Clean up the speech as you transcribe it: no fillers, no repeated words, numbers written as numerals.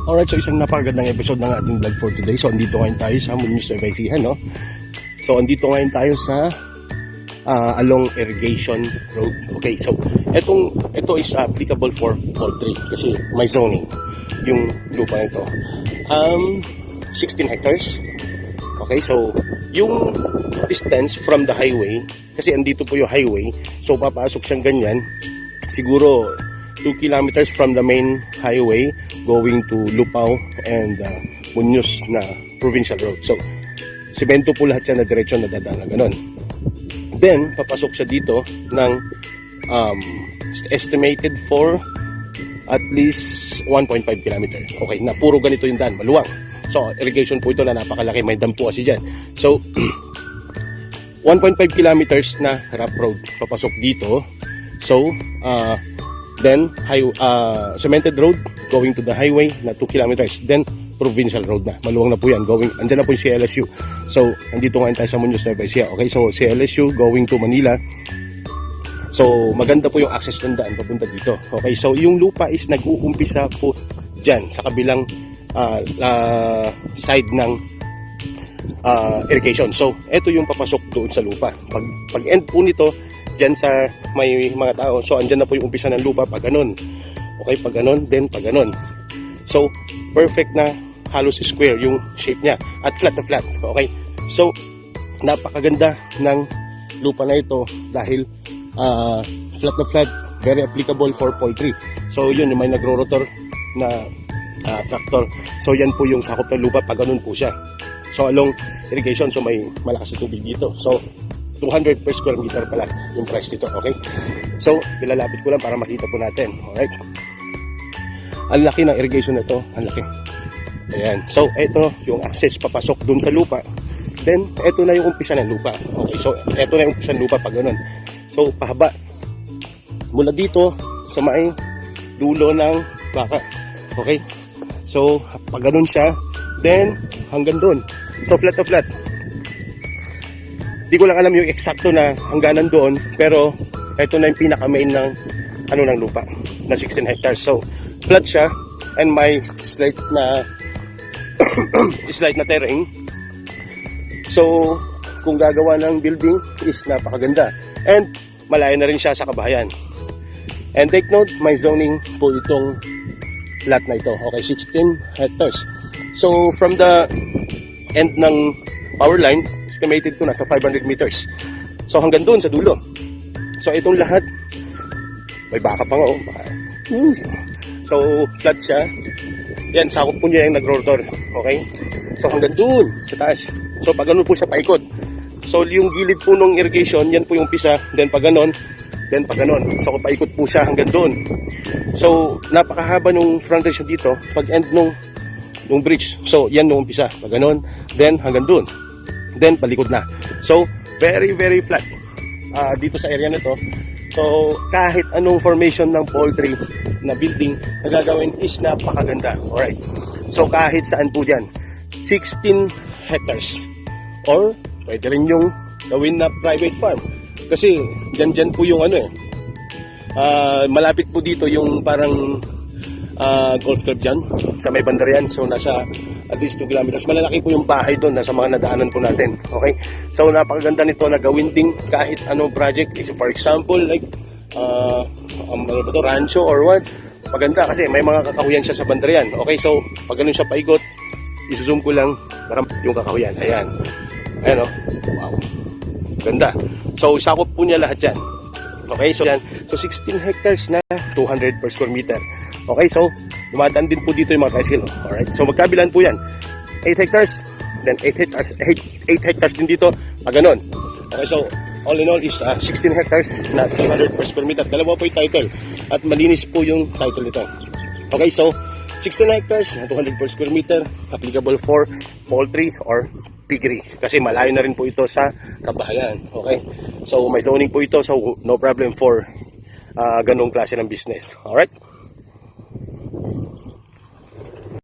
Alright, so isang napakagandang episode ng ating vlog for today. So andito ngayon tayo sa Muñoz Nueva Ecija, no? So andito ngayon tayo sa along irrigation road. Okay, so ito is applicable for poultry kasi may zoning yung lupa nito. 16 hectares. Okay, so yung distance from the highway, kasi andito po yung highway, so papasok siyang ganyan, siguro 2 kilometers from the main highway going to Lupao and Muñoz na provincial road. So, semento po lahat yan na diretsyon na dadaan na ganun. Then, papasok siya dito ng estimated for at least 1.5 kilometer. Okay, na puro ganito yung daan, maluwang. So, irrigation po ito na napakalaki, may dam po kasi dyan. So, 1.5 kilometers na rough road papasok dito. So, then cemented road going to the highway na 2 kilometers. Then provincial road na. Maluwang na po yan. Andyan na po yung CLSU. So, andito ngayon tayo sa Muñoz Nueva Ecija. Okay, so CLSU going to Manila. So, maganda po yung access ng daan papunta dito. Okay, so yung lupa is nag-uumpisa po dyan sa kabilang side ng irrigation. So, ito yung papasok doon sa lupa. Pag end po nito, dyan sa may mga tao. So, andyan na po yung umpisa ng lupa pag ganun. Okay, pag ganun, then pag ganun. So, perfect na halos square yung shape niya. At flat na flat. Okay. So, napakaganda ng lupa na ito dahil flat na flat, very applicable for poultry. So, yun, yung may nagro-rotor na tractor. So, yan po yung sakop ng lupa pag ganun po siya. So, along irrigation, so may malakas na tubig dito. So, 200 per square meter pala yung price dito, okay? So, ilalapit ko lang para makita po natin, alright? Ang laki ng irrigation na ito, ang laki. Ayan, so, ito yung access papasok dun sa lupa. Then, ito na yung umpisa ng lupa. Okay, so, ito na yung umpisa ng lupa pag ganun. So, pahaba. Mula dito sa may dulo ng baka. Okay? So, pag ganun siya, then, hanggang dun. So, flat to flat. Di ko lang alam yung eksakto na hangganan doon, pero ito na yung pinaka-main ng ng lupa na 16 hectares. So, flat siya and may slight na terrain. So, kung gagawa ng building is napakaganda. And malayo na rin siya sa kabahayan. And take note, may zoning po itong lot na ito. Okay, 16 hectares. So, from the end ng power line, estimated ko nasa 500 meters. So hanggang doon sa dulo. So itong lahat may baka pa nga, oh. So flat siya. Yan, sakop po niya yung nag-rotor. Okay? So hanggang doon sa taas. So pag ganun po siya paikot. So yung gilid po ng irrigation, yan po yung umpisa. Then pag ganun, then pag ganun. So paikot po siya hanggang doon. So napakahaba nung frontage dito. Pag end nung bridge. So yan yung umpisa. Pag ganun, then hanggang doon. Then palikod na. So very very flat dito sa area nito. So kahit anong formation ng poultry na building na gagawin is napakaganda. Alright. So kahit saan po dyan, 16 hectares or pwede rin yung gawin na private farm kasi dyan po yung malapit po dito yung parang golf club dyan sa may bandar yan. So nasa at least 2 kilometers. Malalaki po yung bahay doon nasa mga nadaanan po natin. Okay? So napakaganda nito na gawin din kahit anong project. For example, like rancho or what. Maganda kasi may mga kakahuyan siya sa bandar yan. Okay? So pag ganun siya paikot, isusum ko lang para yung kakahuyan. Ayan. Ayan, oh. Wow. Ganda. So sakop po niya lahat yan. Okay? So yan. So 16 hectares na 200 per square meter. Okay, so dumadaan din po dito yung mga tricycle. Alright, so magkabilan po yan. 8 hectares, then 8 hectares din dito, ganun. Okay, so all in all is 16 hectares na 200 per square meter. Dalawa po yung title at malinis po yung title nito. Okay, so 16 hectares na 200 per square meter, applicable for poultry or piggery. Kasi malayo na rin po ito sa kabahayan. Okay, so may zoning po ito, so no problem for ganung klase ng business. Alright.